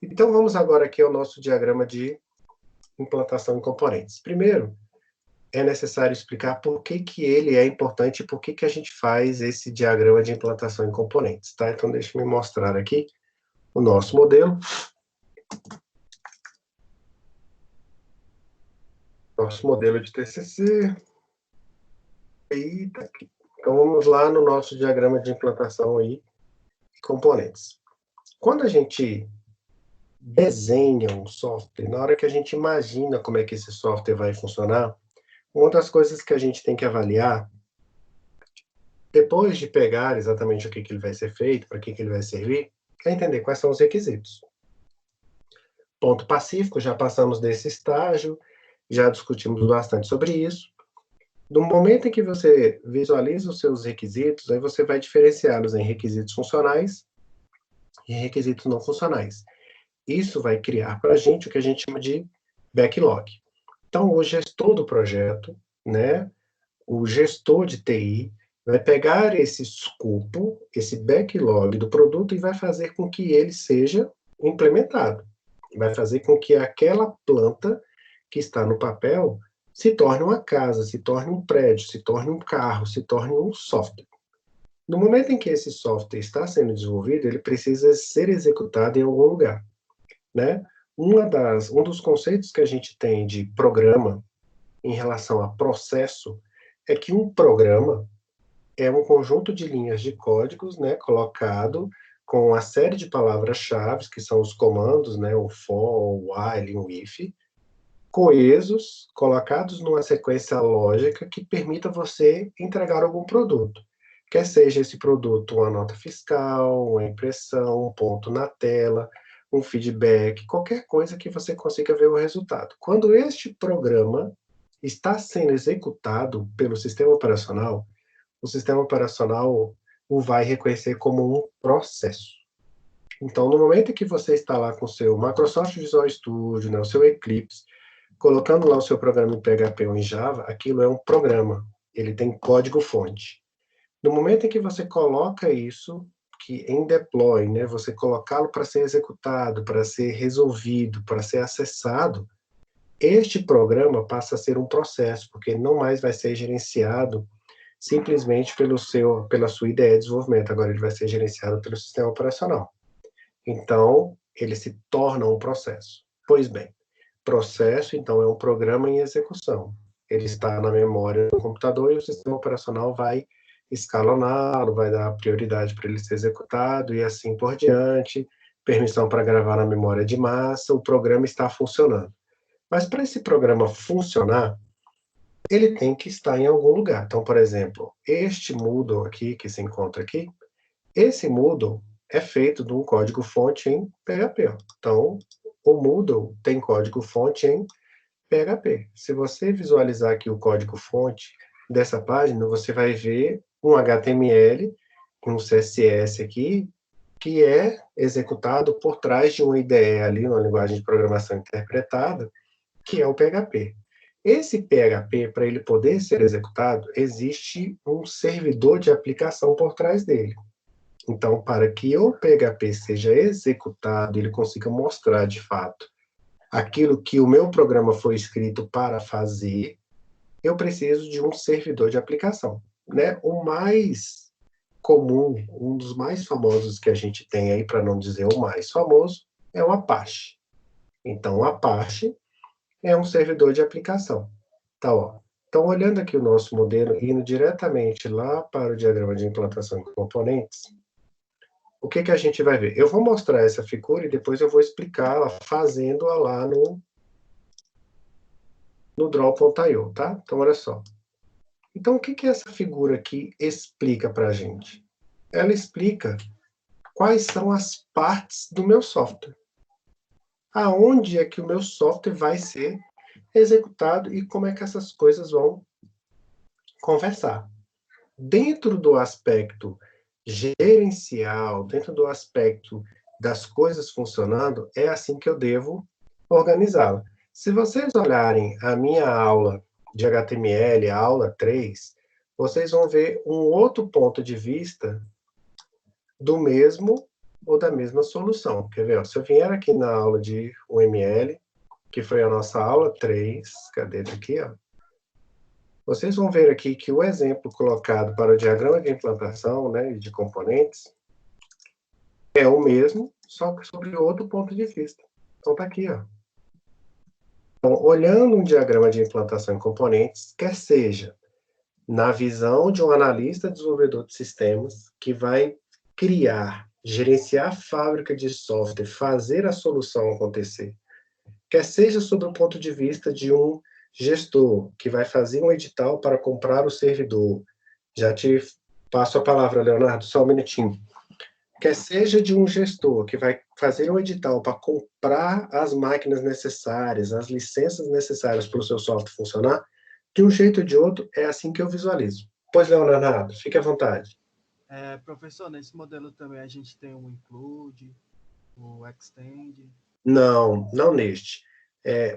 Então, vamos agora aqui ao nosso diagrama de implantação em componentes. Primeiro, é necessário explicar por que ele é importante e por que a gente faz esse diagrama de implantação em componentes, tá? Então, deixa eu me mostrar aqui o nosso modelo. Nosso modelo de TCC. Eita, aqui. Então, vamos lá no nosso diagrama de implantação aí, componentes. Quando a gente desenha um software, na hora que a gente imagina como é que esse software vai funcionar, uma das coisas que a gente tem que avaliar, depois de pegar exatamente o que ele vai ser feito, para que ele vai servir, é entender quais são os requisitos. Ponto pacífico, já passamos desse estágio, já discutimos bastante sobre isso. No momento em que você visualiza os seus requisitos, aí você vai diferenciá-los em requisitos funcionais e requisitos não funcionais. Isso vai criar para a gente o que a gente chama de backlog. Então, o gestor do projeto, né, o gestor de TI, vai pegar esse escopo, esse backlog do produto e vai fazer com que ele seja implementado. Vai fazer com que aquela planta que está no papel se torne uma casa, se torne um prédio, se torne um carro, se torne um software. No momento em que esse software está sendo desenvolvido, ele precisa ser executado em algum lugar, né? Um dos conceitos que a gente tem de programa em relação a processo é que um programa é um conjunto de linhas de códigos, né, colocado com uma série de palavras-chave, que são os comandos, né, o for, o while e o if, coesos, colocados numa sequência lógica que permita você entregar algum produto. Quer seja esse produto uma nota fiscal, uma impressão, um ponto na tela, um feedback, qualquer coisa que você consiga ver o resultado. Quando este programa está sendo executado pelo sistema operacional, o sistema operacional o vai reconhecer como um processo. Então, no momento em que você está lá com o seu Microsoft Visual Studio, né, o seu Eclipse, colocando lá o seu programa em PHP ou em Java, aquilo é um programa, ele tem código-fonte. No momento em que você coloca isso que em deploy, né, você colocá-lo para ser executado, para ser resolvido, para ser acessado, este programa passa a ser um processo, porque não mais vai ser gerenciado simplesmente pela sua ideia de desenvolvimento, agora ele vai ser gerenciado pelo sistema operacional. Então, ele se torna um processo. Pois bem, processo, então, é um programa em execução. Ele está na memória do computador e o sistema operacional vai escaloná-lo, vai dar prioridade para ele ser executado e assim por diante, permissão para gravar na memória de massa, o programa está funcionando. Mas para esse programa funcionar, ele tem que estar em algum lugar. Então, por exemplo, este Moodle aqui, que se encontra aqui, esse Moodle é feito de um código-fonte em PHP. Então, o Moodle tem código-fonte em PHP. Se você visualizar aqui o código-fonte dessa página, você vai ver um HTML, um CSS aqui, que é executado por trás de uma IDE ali, uma linguagem de programação interpretada, que é o PHP. Esse PHP, para ele poder ser executado, existe um servidor de aplicação por trás dele. Então, para que o PHP seja executado, ele consiga mostrar de fato aquilo que o meu programa foi escrito para fazer, eu preciso de um servidor de aplicação, né? O mais comum, um dos mais famosos que a gente tem aí, para não dizer o mais famoso, é o Apache. Então, o Apache é um servidor de aplicação. Tá, ó. Então, olhando aqui o nosso modelo, indo diretamente lá para o diagrama de implantação de componentes, o que a gente vai ver? Eu vou mostrar essa figura e depois eu vou explicá-la fazendo-a lá no Draw.io, tá? Então, olha só. Então, o que essa figura aqui explica para a gente? Ela explica quais são as partes do meu software. Aonde é que o meu software vai ser executado e como é que essas coisas vão conversar. Dentro do aspecto gerencial, dentro do aspecto das coisas funcionando, é assim que eu devo organizá-la. Se vocês olharem a minha aula de HTML, a aula 3, vocês vão ver um outro ponto de vista do mesmo ou da mesma solução. Quer ver? Ó, se eu vier aqui na aula de UML, que foi a nossa aula 3, cadê aqui, ó? Vocês vão ver aqui que o exemplo colocado para o diagrama de implantação, né, de componentes, é o mesmo, só que sobre outro ponto de vista. Então, está aqui, ó. Então, olhando um diagrama de implantação em componentes, quer seja na visão de um analista desenvolvedor de sistemas, que vai criar, gerenciar a fábrica de software, fazer a solução acontecer, quer seja sob o ponto de vista de um gestor, que vai fazer um edital para comprar o servidor. Já te passo a palavra, Leonardo, só um minutinho. Quer seja de um gestor que vai fazer um edital para comprar as máquinas necessárias, as licenças necessárias para o seu software funcionar, de um jeito ou de outro, é assim que eu visualizo. Pois, Leonardo, fique à vontade. Professor, nesse modelo também a gente tem o include, o extend. Não, não neste.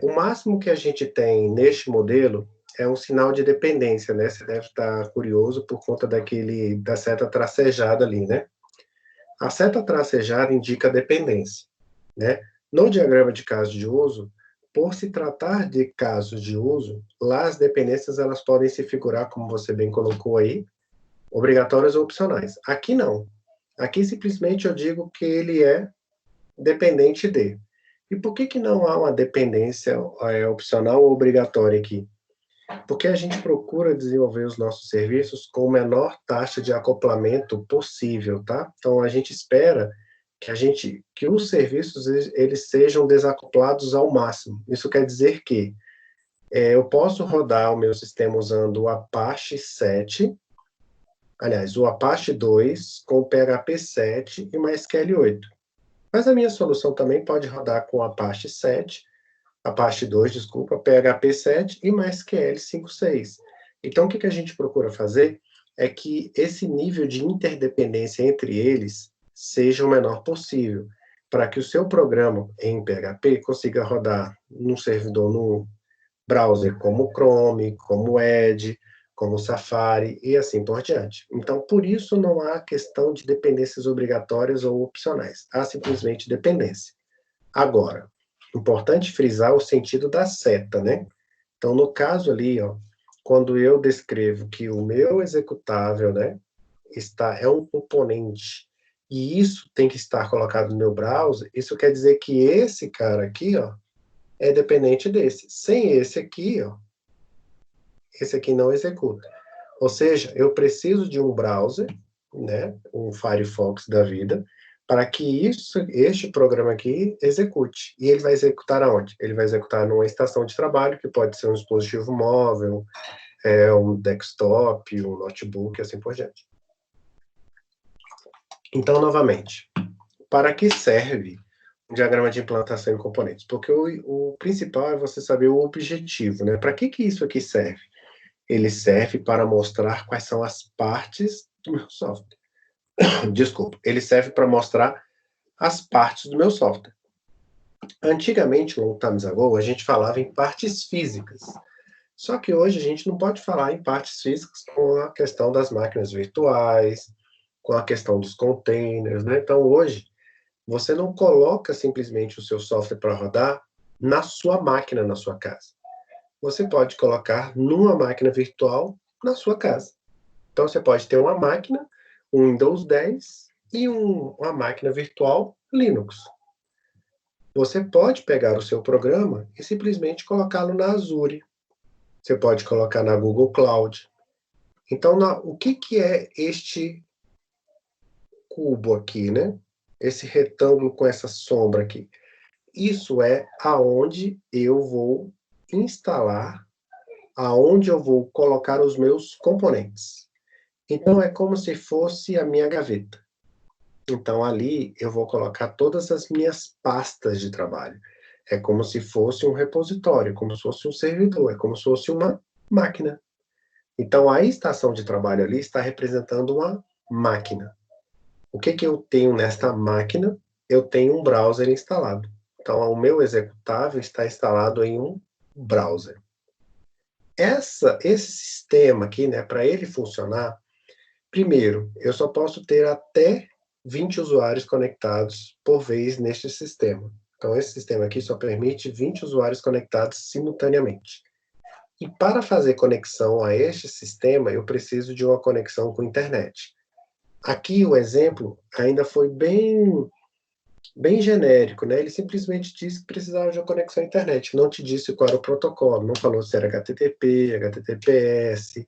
O máximo que a gente tem neste modelo é um sinal de dependência, né? Você deve estar curioso por conta da seta tracejada ali, né? A seta tracejada indica dependência, né? No diagrama de caso de uso, por se tratar de casos de uso, lá as dependências elas podem se figurar, como você bem colocou aí, obrigatórias ou opcionais. Aqui não. Aqui simplesmente eu digo que ele é dependente de. E por que não há uma dependência opcional ou obrigatória aqui? Porque a gente procura desenvolver os nossos serviços com a menor taxa de acoplamento possível, tá? Então a gente espera que os serviços eles sejam desacoplados ao máximo. Isso quer dizer que eu posso rodar o meu sistema usando o Apache 7, aliás, o Apache 2 com o PHP 7 e MySQL 8. Mas a minha solução também pode rodar com Apache 7, Apache 2, desculpa, PHP 7 e MySQL 5.6. Então, o que a gente procura fazer é que esse nível de interdependência entre eles seja o menor possível, para que o seu programa em PHP consiga rodar num servidor, no browser como o Chrome, como o Edge, como o Safari e assim por diante. Então, por isso não há questão de dependências obrigatórias ou opcionais, há simplesmente dependência. Agora, importante frisar o sentido da seta, né? Então, no caso ali, ó, quando eu descrevo que o meu executável, né, é um componente e isso tem que estar colocado no meu browser, isso quer dizer que esse cara aqui, ó, é dependente desse. Sem esse aqui, ó, esse aqui não executa. Ou seja, eu preciso de um browser, né, um Firefox da vida, para que este programa aqui execute. E ele vai executar aonde? Ele vai executar numa estação de trabalho, que pode ser um dispositivo móvel, um desktop, um notebook, assim por diante. Então, novamente, para que serve um diagrama de implantação em componentes? Porque o principal é você saber o objetivo, né? Para que isso aqui serve? Ele serve para mostrar quais são as partes do meu software. Desculpa, ele serve para mostrar as partes do meu software. Antigamente, long time ago, a gente falava em partes físicas. Só que hoje a gente não pode falar em partes físicas com a questão das máquinas virtuais, com a questão dos containers, né? Então, hoje, você não coloca simplesmente o seu software para rodar na sua máquina, na sua casa. Você pode colocar numa máquina virtual na sua casa. Então, você pode ter uma máquina, um Windows 10 e uma máquina virtual Linux. Você pode pegar o seu programa e simplesmente colocá-lo na Azure. Você pode colocar na Google Cloud. Então, o que é este cubo aqui, né? Esse retângulo com essa sombra aqui. Isso é aonde eu vou instalar, aonde eu vou colocar os meus componentes. Então, é como se fosse a minha gaveta. Então, ali eu vou colocar todas as minhas pastas de trabalho. É como se fosse um repositório, como se fosse um servidor, é como se fosse uma máquina. Então, a estação de trabalho ali está representando uma máquina. O que eu tenho nesta máquina? Eu tenho um browser instalado. Então, o meu executável está instalado em um browser. Esse sistema aqui, né, para ele funcionar, primeiro, eu só posso ter até 20 usuários conectados por vez neste sistema. Então, esse sistema aqui só permite 20 usuários conectados simultaneamente. E para fazer conexão a este sistema, eu preciso de uma conexão com a internet. Aqui o exemplo ainda foi bem genérico, né? Ele simplesmente disse que precisava de uma conexão à internet, não te disse qual era o protocolo, não falou se era HTTP, HTTPS,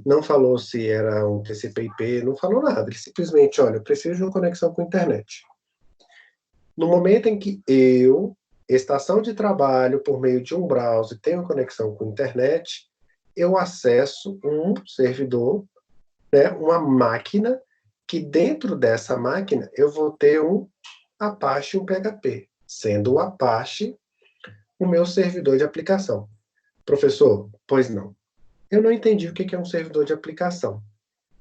não falou se era um TCP/IP, não falou nada. Ele simplesmente, olha, eu preciso de uma conexão com a internet. No momento em que eu, estação de trabalho, por meio de um browser, tenho conexão com a internet, eu acesso um servidor, né, uma máquina, que dentro dessa máquina eu vou ter um Apache e um PHP, sendo o Apache o meu servidor de aplicação. Professor, pois não. Eu não entendi o que é um servidor de aplicação.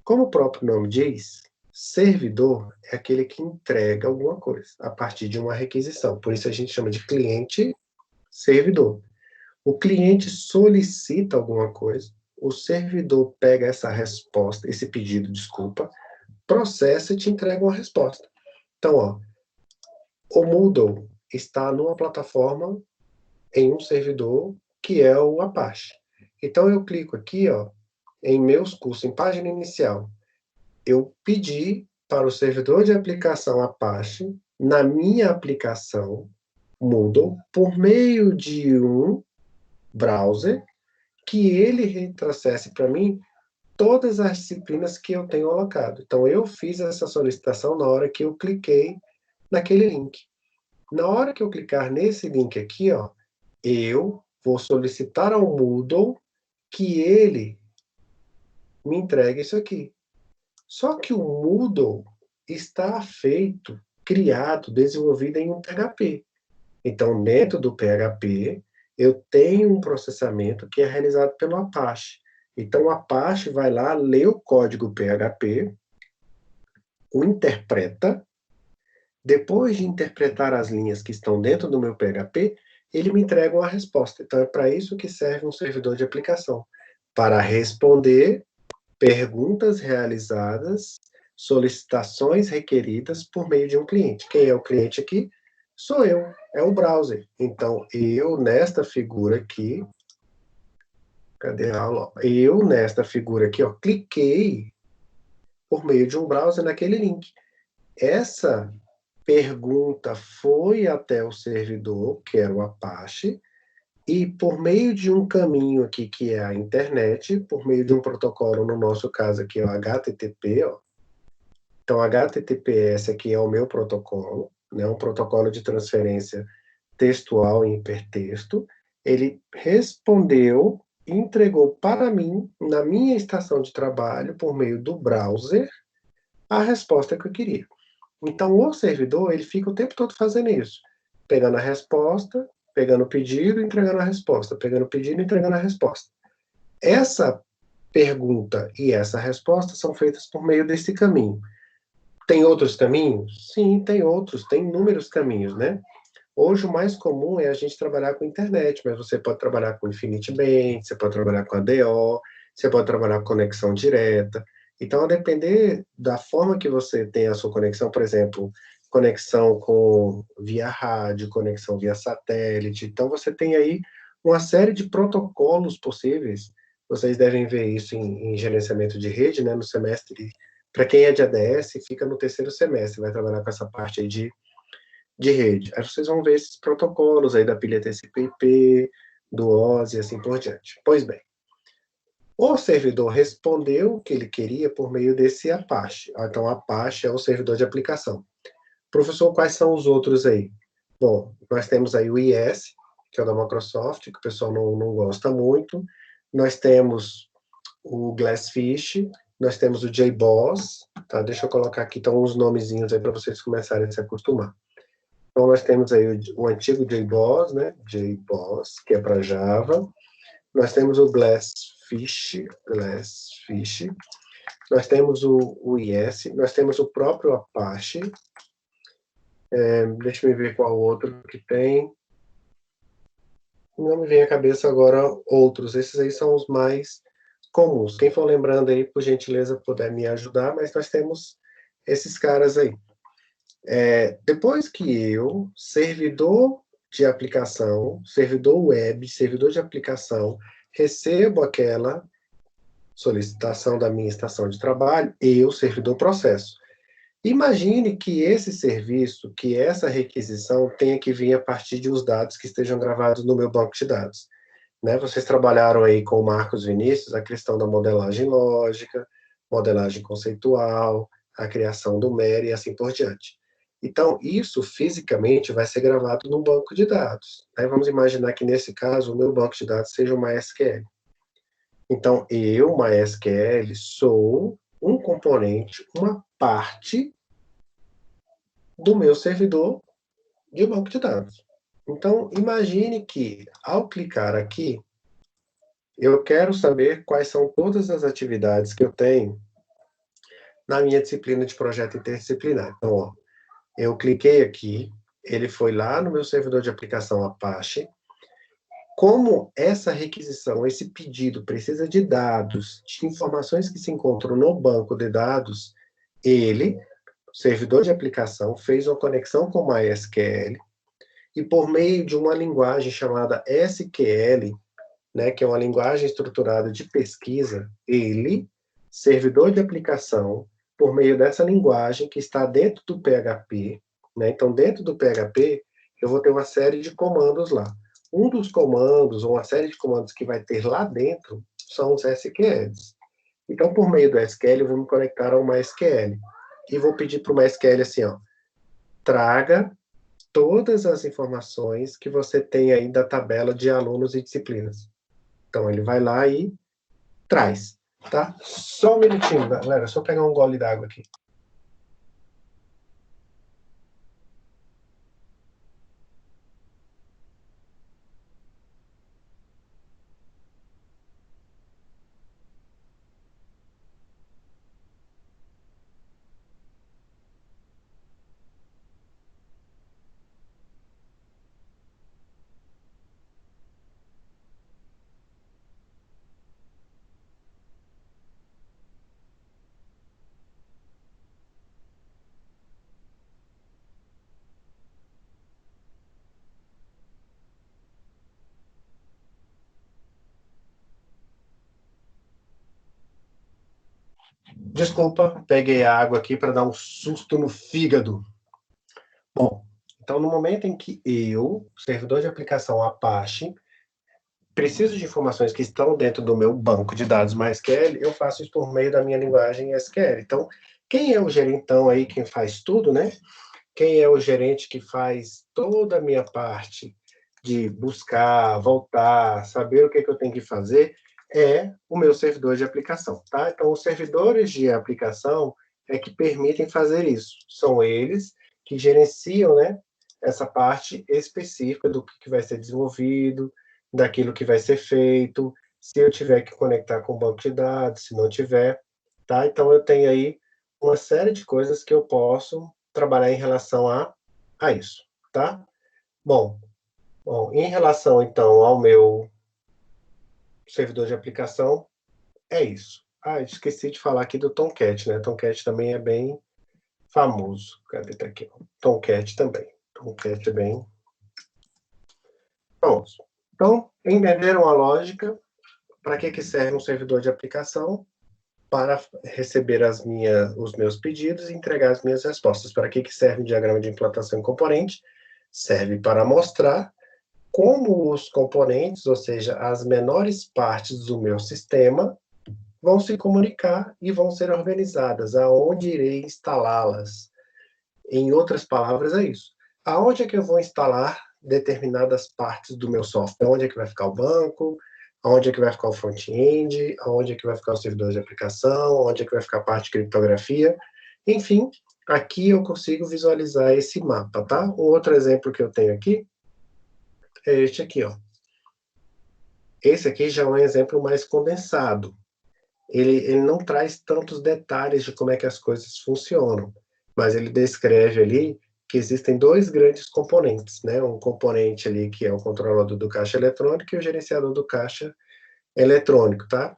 Como o próprio nome diz, servidor é aquele que entrega alguma coisa a partir de uma requisição. Por isso a gente chama de cliente-servidor. O cliente solicita alguma coisa, o servidor pega essa resposta, esse pedido, desculpa, processa e te entrega uma resposta. Então, ó, o Moodle está numa plataforma em um servidor que é o Apache. Então eu clico aqui, ó, em meus cursos, em página inicial, eu pedi para o servidor de aplicação Apache, na minha aplicação Moodle, por meio de um browser, que ele retrocesse para mim todas as disciplinas que eu tenho alocado. Então, eu fiz essa solicitação na hora que eu cliquei naquele link. Na hora que eu clicar nesse link aqui, ó, eu vou solicitar ao Moodle que ele me entregue isso aqui. Só que o Moodle está feito, criado, desenvolvido em um PHP. Então, dentro do PHP, eu tenho um processamento que é realizado pelo Apache. Então, o Apache vai lá, lê o código PHP, o interpreta. Depois de interpretar as linhas que estão dentro do meu PHP, ele me entrega uma resposta. Então, é para isso que serve um servidor de aplicação, para responder perguntas realizadas, solicitações requeridas por meio de um cliente. Quem é o cliente aqui? Sou eu, é o browser. Então, eu, nesta figura aqui, cadê a aula? Eu, nesta figura aqui, ó, cliquei por meio de um browser naquele link. Essa pergunta foi até o servidor, que era o Apache, e por meio de um caminho aqui, que é a internet, por meio de um protocolo, no nosso caso aqui, o HTTP, ó. Então, HTTPS aqui é o meu protocolo, né, um protocolo de transferência textual em hipertexto. Ele respondeu, entregou para mim, na minha estação de trabalho, por meio do browser, a resposta que eu queria. Então, o servidor, ele fica o tempo todo fazendo isso, pegando a resposta, pegando o pedido, entregando a resposta, pegando o pedido, entregando a resposta. Essa pergunta e essa resposta são feitas por meio desse caminho. Tem outros caminhos? Sim, tem outros, tem inúmeros caminhos, né? Hoje o mais comum é a gente trabalhar com internet, mas você pode trabalhar com InfinityBand, você pode trabalhar com ADO, você pode trabalhar com conexão direta. Então, a depender da forma que você tem a sua conexão, por exemplo, conexão via rádio, conexão via satélite. Então, você tem aí uma série de protocolos possíveis. Vocês devem ver isso em gerenciamento de rede, né, no semestre. Para quem é de ADS, fica no terceiro semestre, vai trabalhar com essa parte aí de rede. Aí vocês vão ver esses protocolos aí da pilha TCP/IP, do OSI e assim por diante. Pois bem, o servidor respondeu o que ele queria por meio desse Apache. Então, Apache é o servidor de aplicação. Professor, quais são os outros aí? Bom, nós temos aí o IS, que é o da Microsoft, que o pessoal não gosta muito. Nós temos o Glassfish, nós temos o JBoss, tá? Deixa eu colocar aqui então uns nomezinhos aí para vocês começarem a se acostumar. Então, nós temos aí o antigo JBoss, né? JBoss, que é para Java. Nós temos o Glassfish. Nós temos o IS. Nós temos o próprio Apache. Deixa eu ver qual outro que tem. Não me vem à cabeça agora outros. Esses aí são os mais comuns. Quem for lembrando aí, por gentileza, puder me ajudar, mas nós temos esses caras aí. Depois que eu, servidor de aplicação, servidor web, servidor de aplicação, recebo aquela solicitação da minha estação de trabalho, eu, servidor, processo. Imagine que esse serviço, que essa requisição tenha que vir a partir de os dados que estejam gravados no meu banco de dados. Né? Vocês trabalharam aí com o Marcos Vinícius a questão da modelagem lógica, modelagem conceitual, a criação do MER e assim por diante. Então, isso fisicamente vai ser gravado num banco de dados. Aí vamos imaginar que, nesse caso, o meu banco de dados seja uma SQL. Então, eu, MySQL, sou um componente, uma parte do meu servidor de banco de dados. Então, imagine que, ao clicar aqui, eu quero saber quais são todas as atividades que eu tenho na minha disciplina de projeto interdisciplinar. Então, ó, eu cliquei aqui, ele foi lá no meu servidor de aplicação Apache. Como essa requisição, esse pedido precisa de dados, de informações que se encontram no banco de dados, ele, o servidor de aplicação, fez uma conexão com o MySQL e por meio de uma linguagem chamada SQL, né, que é uma linguagem estruturada de pesquisa, ele, servidor de aplicação, por meio dessa linguagem que está dentro do PHP, né, então dentro do PHP eu vou ter uma série de comandos lá. Um dos comandos, ou uma série de comandos que vai ter lá dentro, são os SQLs. Então, por meio do SQL, eu vou me conectar a uma SQL. E vou pedir para uma SQL assim, ó, traga todas as informações que você tem aí da tabela de alunos e disciplinas. Então, ele vai lá e traz, tá? Só um minutinho, galera, só pegar um gole d'água aqui. Desculpa, peguei a água aqui para dar um susto no fígado. Bom, então no momento em que eu, servidor de aplicação Apache, preciso de informações que estão dentro do meu banco de dados MySQL, eu faço isso por meio da minha linguagem SQL. Então, quem é o gerentão aí, quem faz tudo, né? Quem é o gerente que faz toda a minha parte de buscar, voltar, saber o que eu tenho que fazer, é o meu servidor de aplicação, tá? Então, os servidores de aplicação é que permitem fazer isso. São eles que gerenciam, né, essa parte específica do que vai ser desenvolvido, daquilo que vai ser feito, se eu tiver que conectar com o banco de dados, se não tiver, tá? Então, eu tenho aí uma série de coisas que eu posso trabalhar em relação a isso, tá? Bom, em relação, então, ao meu servidor de aplicação, é isso. Ah, esqueci de falar aqui do Tomcat, né? Tomcat também é bem famoso. Cadê? Tá aqui. Tomcat também. Tomcat é bem... Pronto. Então, entenderam a lógica? Para que serve um servidor de aplicação? Para receber os meus pedidos e entregar as minhas respostas. Para que serve o diagrama de implantação em componente? Serve para mostrar como os componentes, ou seja, as menores partes do meu sistema, vão se comunicar e vão ser organizadas, aonde irei instalá-las. Em outras palavras, é isso. Aonde é que eu vou instalar determinadas partes do meu software? Onde é que vai ficar o banco? Onde é que vai ficar o front-end? Onde é que vai ficar o servidor de aplicação? Onde é que vai ficar a parte de criptografia? Enfim, aqui eu consigo visualizar esse mapa, tá? Um outro exemplo que eu tenho aqui é este aqui, ó. Esse aqui já é um exemplo mais condensado. Ele não traz tantos detalhes de como é que as coisas funcionam, mas ele descreve ali que existem dois grandes componentes, né? Um componente ali que é o controlador do caixa eletrônico e o gerenciador do caixa eletrônico, tá?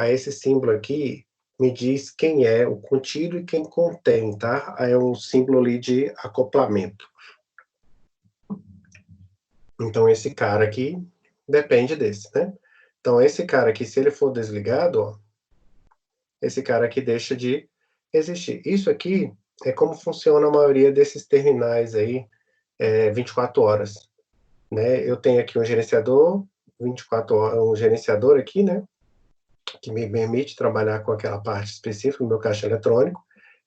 Esse símbolo aqui me diz quem é o contido e quem contém, tá? Aí é um símbolo ali de acoplamento. Então, esse cara aqui depende desse, né? Então, esse cara aqui, se ele for desligado, ó, esse cara aqui deixa de existir. Isso aqui é como funciona a maioria desses terminais aí, 24 horas, né? Eu tenho aqui um gerenciador, 24 horas, um gerenciador aqui, né? Que me permite trabalhar com aquela parte específica do meu caixa eletrônico.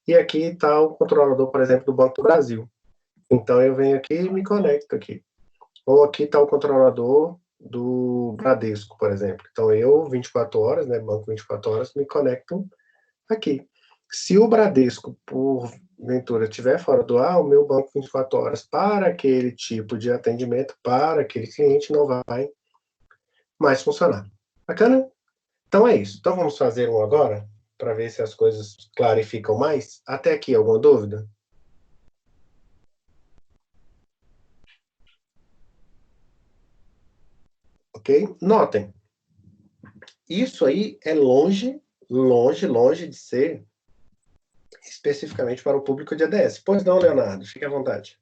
E aqui está o controlador, por exemplo, do Banco do Brasil. Então, eu venho aqui e me conecto aqui. Ou aqui está o controlador do Bradesco, por exemplo. Então, eu, 24 horas, né, banco 24 horas, me conecto aqui. Se o Bradesco, porventura, estiver fora do ar, o meu banco 24 horas para aquele tipo de atendimento, para aquele cliente, não vai mais funcionar. Bacana? Então é isso. Então vamos fazer um agora, para ver se as coisas clarificam mais. Até aqui, alguma dúvida? Ok? Notem, isso aí é longe, longe, longe de ser especificamente para o público de ADS. Pois não, Leonardo, fique à vontade.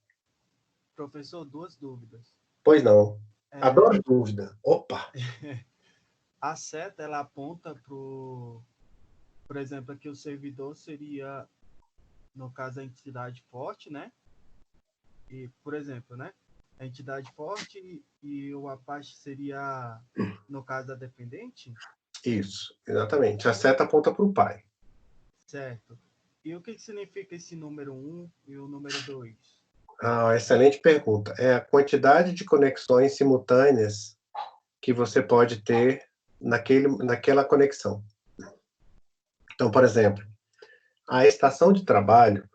Professor, duas dúvidas. Pois não. Adoro dúvida. Opa! A seta, ela aponta por exemplo, aqui o servidor seria, no caso, a entidade forte, né? E, por exemplo, né? A entidade forte e o Apache seria, no caso, a dependente? Isso, exatamente. A seta aponta para o pai. Certo. E o que significa esse número 1 e o número 2? Excelente pergunta. É a quantidade de conexões simultâneas que você pode ter naquela conexão. Então, por exemplo, a estação de trabalho,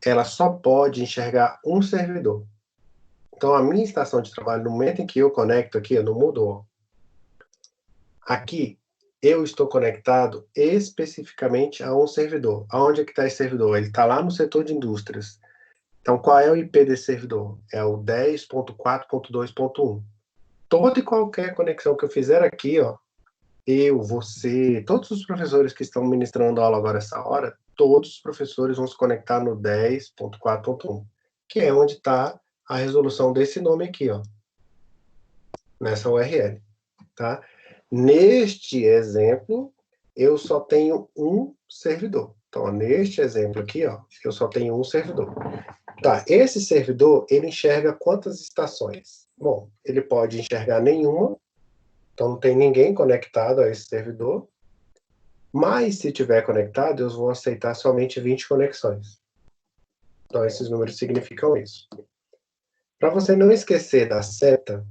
ela só pode enxergar um servidor. Então, a minha estação de trabalho, no momento em que eu conecto aqui, não mudou. Aqui, eu estou conectado especificamente a um servidor. Aonde é que está esse servidor? Ele está lá no setor de indústrias. Então, qual é o IP desse servidor? É o 10.4.2.1. Toda e qualquer conexão que eu fizer aqui, ó, eu, você, todos os professores que estão ministrando aula agora essa hora, todos os professores vão se conectar no 10.4.1, que é onde está a resolução desse nome aqui, ó, nessa URL, tá? Neste exemplo, eu só tenho um servidor. Então, neste exemplo aqui, ó, eu só tenho um servidor. Tá, esse servidor, ele enxerga quantas estações? Bom, ele pode enxergar nenhuma, então não tem ninguém conectado a esse servidor, mas se tiver conectado, eu vou aceitar somente 20 conexões. Então esses números significam isso. Para você não esquecer da seta,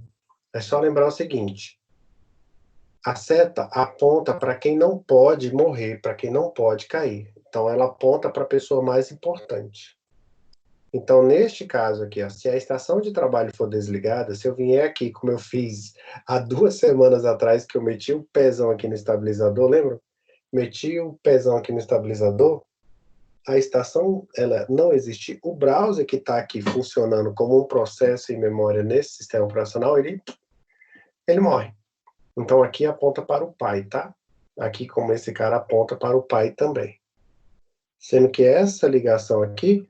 é só lembrar o seguinte: a seta aponta para quem não pode morrer, para quem não pode cair. Então ela aponta para a pessoa mais importante. Então, neste caso aqui, ó, se a estação de trabalho for desligada, se eu vier aqui, como eu fiz há 2 semanas atrás, que eu meti o pezão aqui no estabilizador, lembra? Meti o pezão aqui no estabilizador, a estação ela não existe. O browser que está aqui funcionando como um processo em memória nesse sistema operacional, ele morre. Então, aqui aponta para o pai, tá? Aqui, como esse cara aponta para o pai também. Sendo que essa ligação aqui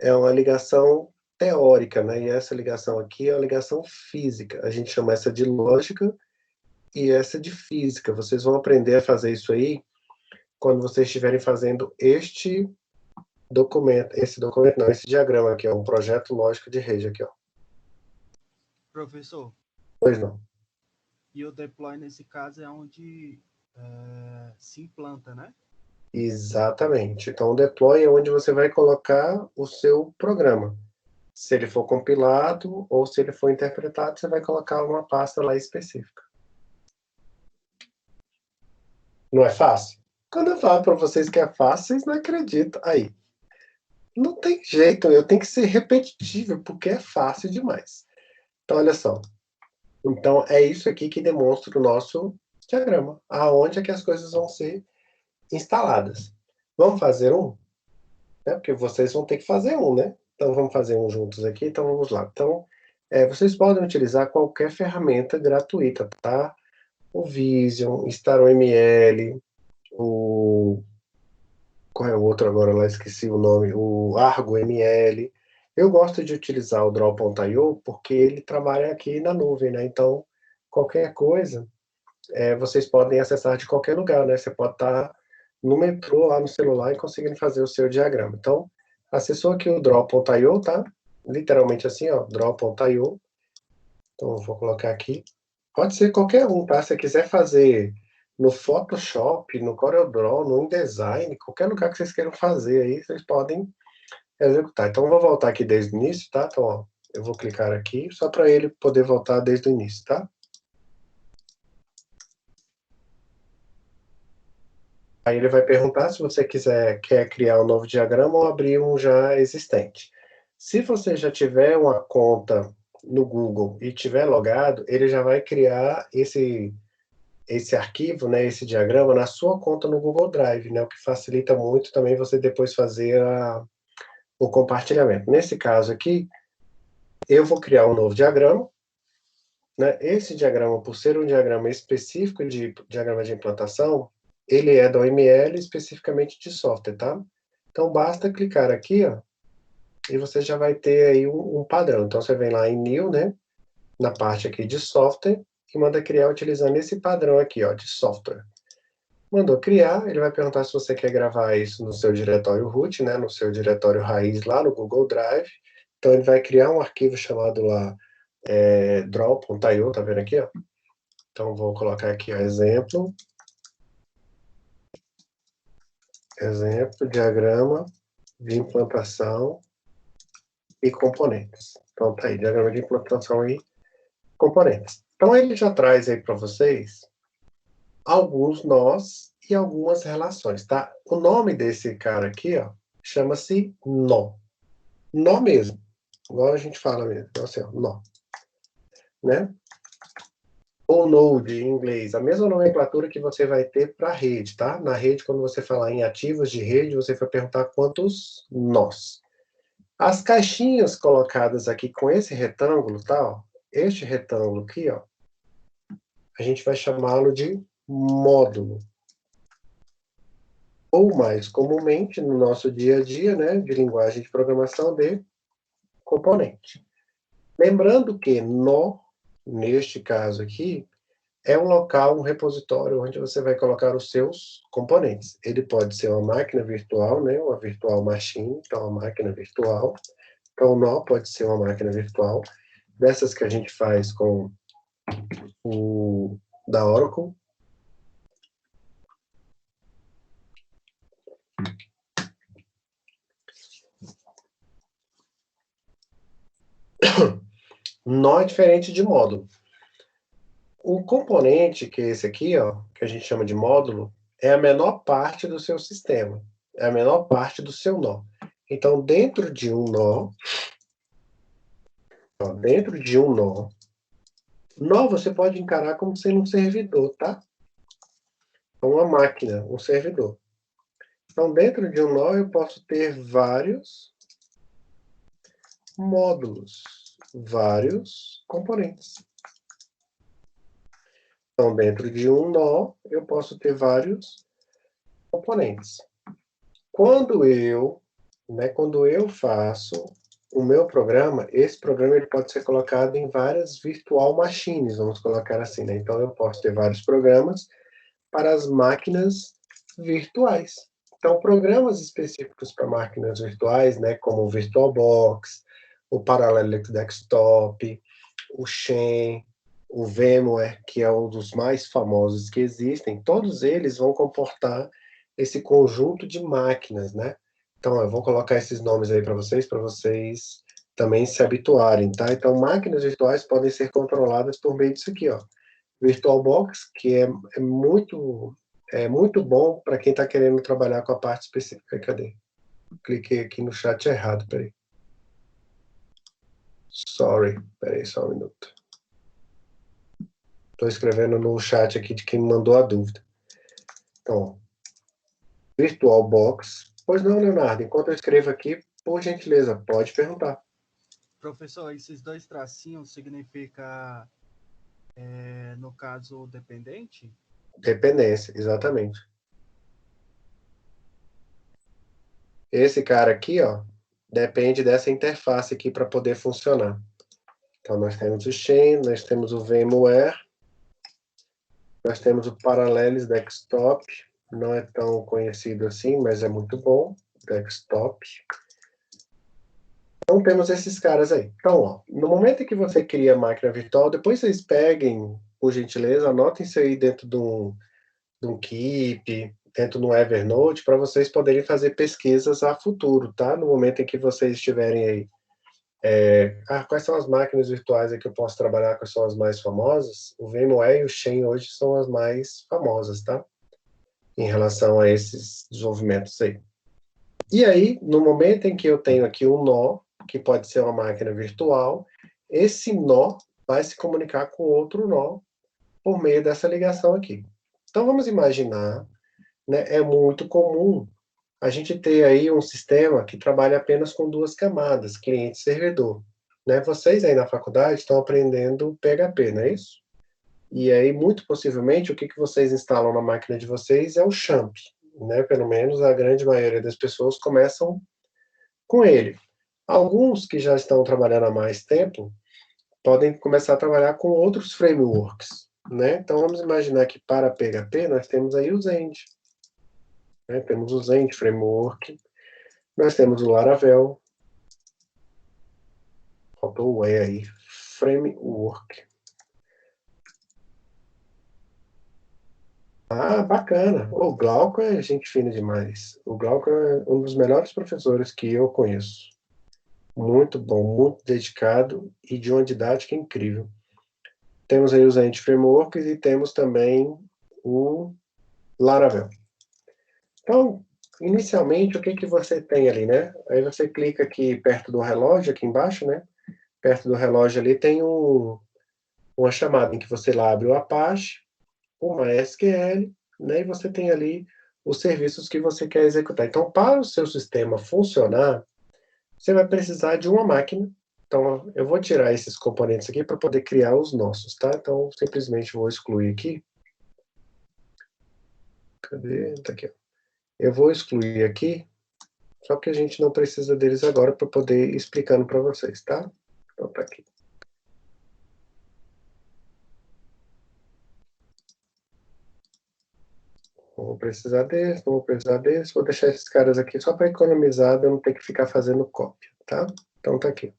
é uma ligação teórica, né? E essa ligação aqui é uma ligação física. A gente chama essa de lógica e essa de física. Vocês vão aprender a fazer isso aí quando vocês estiverem fazendo esse documento não, esse diagrama aqui, ó, um projeto lógico de rede aqui, ó. Professor, Pois não. e o deploy nesse caso é onde se implanta, né? Exatamente. Então, o deploy é onde você vai colocar o seu programa. Se ele for compilado ou se ele for interpretado, você vai colocar uma pasta lá específica. Não é fácil? Quando eu falo para vocês que é fácil, vocês não acreditam. Aí, não tem jeito, eu tenho que ser repetitivo, porque é fácil demais. Então, olha só. Então, é isso aqui que demonstra o nosso diagrama. Aonde é que as coisas vão ser instaladas. Vamos fazer um? Né? Porque vocês vão ter que fazer um, né? Então, vamos fazer um juntos aqui. Então, vamos lá. Então, vocês podem utilizar qualquer ferramenta gratuita, tá? O Vision, StarOML, o qual é o outro agora lá, esqueci o nome, o ArgoML. Eu gosto de utilizar o Draw.io porque ele trabalha aqui na nuvem, né? Então, qualquer coisa, vocês podem acessar de qualquer lugar, né? Você pode estar no metrô, lá no celular, e conseguindo fazer o seu diagrama. Então, acessou aqui o Draw.io, tá? Literalmente assim, ó, Draw.io. Então, eu vou colocar aqui. Pode ser qualquer um, tá? Se você quiser fazer no Photoshop, no CorelDRAW, no InDesign, qualquer lugar que vocês queiram fazer aí, vocês podem executar. Então, eu vou voltar aqui desde o início, tá? Então, ó, eu vou clicar aqui, só para ele poder voltar desde o início, tá? Aí ele vai perguntar se você quer criar um novo diagrama ou abrir um já existente. Se você já tiver uma conta no Google e tiver logado, ele já vai criar esse arquivo, né, esse diagrama na sua conta no Google Drive, né, o que facilita muito também você depois fazer o compartilhamento. Nesse caso aqui, eu vou criar um novo diagrama, né? Esse diagrama, por ser um diagrama específico de diagrama de implantação, ele é da OML especificamente de software, tá? Então basta clicar aqui, ó, e você já vai ter aí um padrão. Então você vem lá em New, né, na parte aqui de software, e manda criar utilizando esse padrão aqui, ó, de software. Mandou criar, ele vai perguntar se você quer gravar isso no seu diretório root, né, no seu diretório raiz lá no Google Drive. Então ele vai criar um arquivo chamado lá draw.io, tá vendo aqui, ó? Então vou colocar aqui, ó, exemplo, diagrama de implantação e componentes. Então tá aí, diagrama de implantação e componentes. Então ele já traz aí para vocês alguns nós e algumas relações, tá? O nome desse cara aqui, ó, chama-se nó. Nó mesmo. Igual a gente fala mesmo. Então, assim, ó, nó. Né? Ou node em inglês. A mesma nomenclatura que você vai ter para rede, tá? Na rede, quando você falar em ativos de rede, você vai perguntar quantos nós. As caixinhas colocadas aqui com esse retângulo, tá? Ó, este retângulo aqui, ó, a gente vai chamá-lo de módulo. Ou mais comumente, no nosso dia a dia, né, de linguagem de programação, de componente. Lembrando que nó, neste caso aqui, é um local, um repositório, onde você vai colocar os seus componentes. Ele pode ser uma máquina virtual, né, uma virtual machine, então uma máquina virtual. Então, o nó pode ser uma máquina virtual, dessas que a gente faz com o da Oracle. Nó é diferente de módulo. O componente, que é esse aqui, ó, que a gente chama de módulo, é a menor parte do seu sistema. É a menor parte do seu nó. Então, dentro de um nó, nó você pode encarar como sendo um servidor, tá? Uma máquina, um servidor. Então, dentro de um nó, eu posso ter vários módulos, vários componentes. Então, dentro de um nó, eu posso ter vários componentes. Quando eu faço o meu programa, esse programa ele pode ser colocado em várias virtual machines, vamos colocar assim, né? Então, eu posso ter vários programas para as máquinas virtuais. Então, programas específicos para máquinas virtuais, né, como o VirtualBox, o Parallel Desktop, o Xen, o VMware, que é um dos mais famosos que existem, todos eles vão comportar esse conjunto de máquinas, né? Então, eu vou colocar esses nomes aí para vocês também se habituarem, tá? Então, máquinas virtuais podem ser controladas por meio disso aqui, ó. VirtualBox, que é muito bom para quem está querendo trabalhar com a parte específica. Cadê? Cliquei aqui no chat errado, peraí. Sorry, peraí só um minuto. Estou escrevendo no chat aqui de quem me mandou a dúvida. Então, VirtualBox. Pois não, Leonardo, enquanto eu escrevo aqui, por gentileza, pode perguntar. Professor, esses dois tracinhos significa, no caso, dependente? Dependência, exatamente. Esse cara aqui, ó, depende dessa interface aqui para poder funcionar. Então, nós temos o Xen, nós temos o VMware, nós temos o Parallels Desktop, não é tão conhecido assim, mas é muito bom, Desktop. Então, temos esses caras aí. Então, ó, no momento em que você cria a máquina virtual, depois vocês peguem, por gentileza, anotem isso aí dentro de um Keep, dentro do Evernote, para vocês poderem fazer pesquisas a futuro, tá? No momento em que vocês estiverem aí. Quais são as máquinas virtuais aí que eu posso trabalhar, quais são as mais famosas? O VMware e o Xen hoje são as mais famosas, tá? Em relação a esses desenvolvimentos aí. E aí, no momento em que eu tenho aqui um nó, que pode ser uma máquina virtual, esse nó vai se comunicar com outro nó por meio dessa ligação aqui. Então, vamos imaginar, né, é muito comum a gente ter aí um sistema que trabalha apenas com duas camadas, cliente e servidor. Né? Vocês aí na faculdade estão aprendendo PHP, não é isso? E aí, muito possivelmente, o que vocês instalam na máquina de vocês é o XAMPP. Né? Pelo menos a grande maioria das pessoas começam com ele. Alguns que já estão trabalhando há mais tempo podem começar a trabalhar com outros frameworks. Né? Então, vamos imaginar que para PHP nós temos aí o Zend. Né? Temos o Zend Framework, nós temos o Laravel, faltou o E aí, Framework. Ah, bacana. O Glauco é gente fina demais. O Glauco é um dos melhores professores que eu conheço. Muito bom, muito dedicado e de uma didática incrível. Temos aí os Zend Frameworks e temos também o Laravel. Então, inicialmente, o que você tem ali, né? Aí você clica aqui perto do relógio, aqui embaixo, né? Perto do relógio ali tem uma chamada em que você lá abre o Apache, o MySQL, né? E você tem ali os serviços que você quer executar. Então, para o seu sistema funcionar, você vai precisar de uma máquina. Então, eu vou tirar esses componentes aqui para poder criar os nossos, tá? Então, simplesmente vou excluir aqui. Cadê? Tá aqui, ó. Eu vou excluir aqui, só que a gente não precisa deles agora para poder ir explicando para vocês, tá? Então, tá aqui. Não vou precisar desse, não vou precisar desse. Vou deixar esses caras aqui só para economizar, eu não ter que ficar fazendo cópia, tá? Então tá aqui.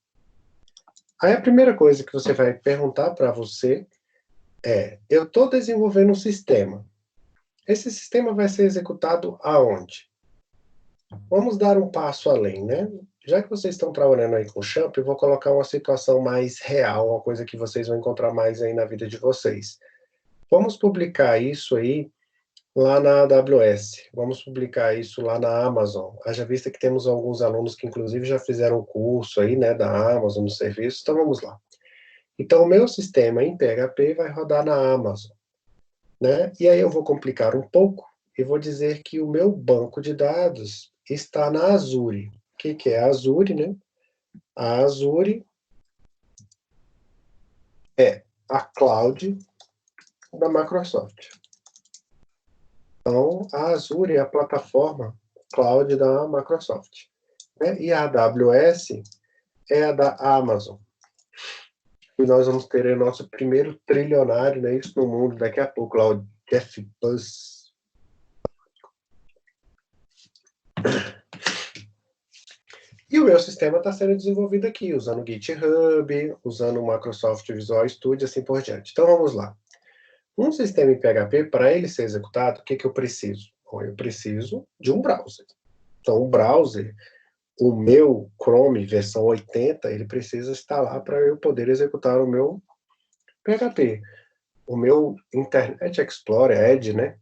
Aí a primeira coisa que você vai perguntar para você é: eu estou desenvolvendo um sistema. Esse sistema vai ser executado aonde? Vamos dar um passo além, né? Já que vocês estão trabalhando aí com o Champ, eu vou colocar uma situação mais real, uma coisa que vocês vão encontrar mais aí na vida de vocês. Vamos publicar isso aí lá na AWS. Vamos publicar isso lá na Amazon. Haja vista que temos alguns alunos que, inclusive, já fizeram curso aí, né, da Amazon, no serviço. Então, vamos lá. Então, o meu sistema em PHP vai rodar na Amazon, né? E aí eu vou complicar um pouco e vou dizer que o meu banco de dados está na Azure. O que é a Azure, né? A Azure é a cloud da Microsoft. Então, a Azure é a plataforma cloud da Microsoft. Né? E a AWS é a da Amazon. E nós vamos ter o nosso primeiro trilionário, né, isso no mundo, daqui a pouco, lá o Jeff Bezos. E o meu sistema está sendo desenvolvido aqui, usando o GitHub, usando o Microsoft Visual Studio, assim por diante. Então, vamos lá. Um sistema em PHP, para ele ser executado, o que eu preciso? Bom, eu preciso de um browser. Então, o browser, o meu Chrome versão 80, ele precisa estar lá para eu poder executar o meu PHP. O meu Internet Explorer, Edge, né?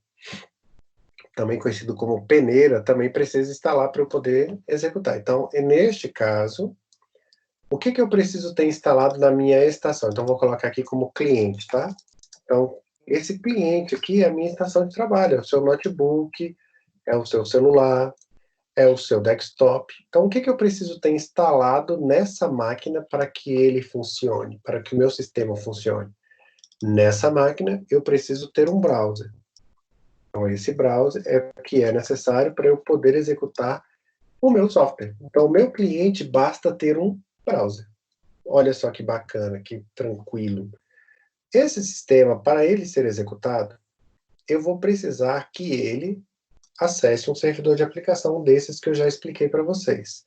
Também conhecido como peneira, também precisa estar lá para eu poder executar. Então, neste caso, o que eu preciso ter instalado na minha estação? Então, vou colocar aqui como cliente, tá? Então, esse cliente aqui é a minha estação de trabalho, é o seu notebook, é o seu celular, é o seu desktop. Então, o que eu preciso ter instalado nessa máquina para que ele funcione, para que o meu sistema funcione? Nessa máquina, eu preciso ter um browser. Então, esse browser é o que é necessário para eu poder executar o meu software. Então, o meu cliente basta ter um browser. Olha só que bacana, que tranquilo. Esse sistema, para ele ser executado, eu vou precisar que ele acesse um servidor de aplicação desses que eu já expliquei para vocês.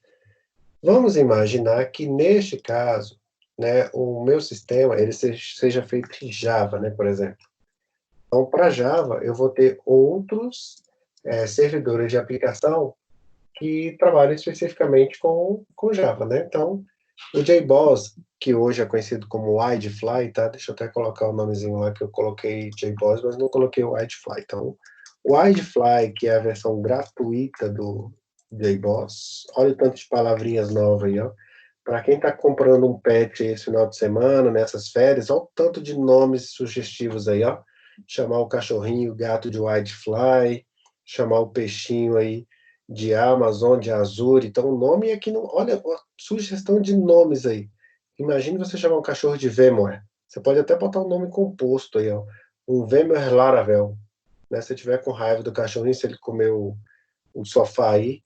Vamos imaginar que, neste caso, né, o meu sistema ele seja feito em Java, né, por exemplo. Então, para Java, eu vou ter outros servidores de aplicação que trabalham especificamente com Java, né? Então, o JBoss, que hoje é conhecido como WideFly, tá? Deixa eu até colocar o nomezinho lá que eu coloquei JBoss, mas não coloquei o WideFly. Então, o WideFly, que é a versão gratuita do JBoss, olha o tanto de palavrinhas novas aí, ó. Para quem está comprando um pet esse final de semana, nessas férias, olha o tanto de nomes sugestivos aí, ó. Chamar o cachorrinho, o gato de WideFly, chamar o peixinho aí de Amazon, de Azure. Então, o nome aqui não. Olha, a sugestão de nomes aí. Imagine você chamar um cachorro de VMware. Você pode até botar um nome composto aí, ó. Um VMware Laravel. Né? Se tiver com raiva do cachorrinho, se ele comer o sofá aí,